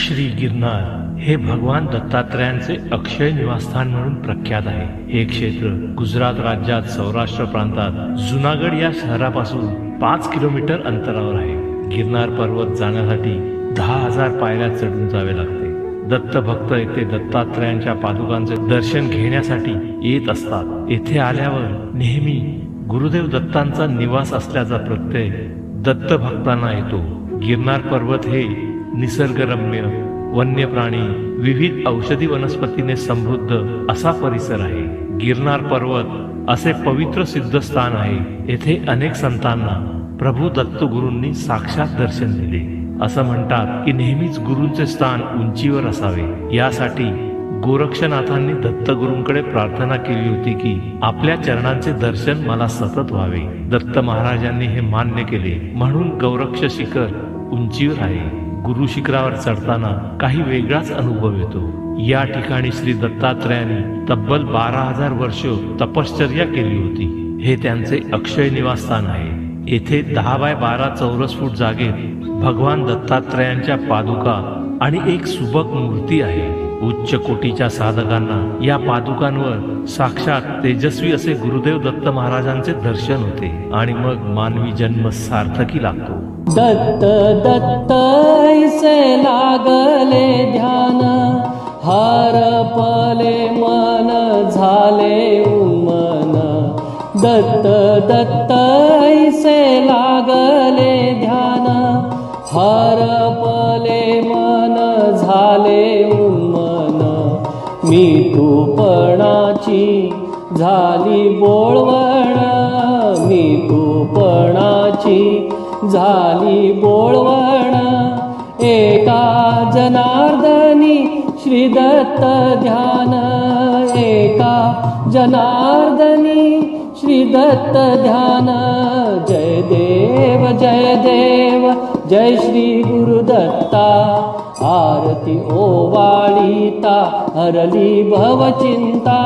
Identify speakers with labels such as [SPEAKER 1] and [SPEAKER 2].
[SPEAKER 1] श्री गिरनार हे भगवान दत्तात्रयांचे अक्षय निवासस्थान म्हणून प्रख्यात आहे। हे क्षेत्र गुजरात राज्यात सौराष्ट्र प्रांतात जुनागड या शहरापासून 5 किलोमीटर अंतरावर आहे। गिरनार पर्वत जाण्यासाठी 10,000 पायऱ्या चढून जावे लागते। दत्त भक्त येथे दत्तात्रयांच्या पादुकांचे दर्शन घेण्यासाठी येत असतात। येथे आल्यावर नेहमी गुरुदेव दत्तांचा निवास असल्याचा प्रत्यय दत्त भक्तांना येतो। गिरनार पर्वत हे निसर्गरम्य, वन्य प्राणी, विविध औषधी वनस्पतीने समृद्ध असा परिसर आहे। गिरनार पर्वत असे पवित्र सिद्धस्थान आहे। येथे अनेक संतांना प्रभू दत्त गुरूंनी साक्षात दर्शन दिले। असं म्हणतात की नेहमीच गुरूंचे स्थान उंचीवर असावे। यासाठी गोरक्षनाथांनी दत्तगुरूंकडे प्रार्थना केली होती की आपल्या चरणांचे दर्शन मला सतत व्हावे। दत्त महाराजांनी हे मान्य केले, म्हणून गौरक्ष शिखर उंचीवर आहे। गुरु शिखरावर चढताना काही वेगळाच अनुभव येतो। या ठिकाणी श्री दत्तात्रयांनी तब्बल 12,000 वर्ष तपश्चर्या केली होती। हे त्यांचे अक्षय निवासस्थान आहे। येथे 10 बाय 12 चौरस फूट जागेत भगवान दत्तात्रयांच्या पादुका आणि एक सुबक मूर्ती आहे। उच्च कोटीच्या साधकांना या पादुकांवर साक्षात तेजस्वी असे गुरुदेव दत्त महाराजांचे दर्शन होते आणि मग मानवी जन्म सार्थकी लागतो।
[SPEAKER 2] दत्त दत्त ऐसे लागले ध्यान, हरपले मन झाले उन्मन। दत्त दत्त ऐसे लागले ध्यान, हरपले मन झाले उन्मन। मी तूपणाची झाली बोळवण, मी तूपणाची झाली बोळवण। एका जनार्दनी श्री दत्त ध्यान, एका जनार्दनी श्री दत्त ध्यान। जय देव जय देव जय श्री गुरुदत्ता। आरती ओवाळीता हरली भवचिंता।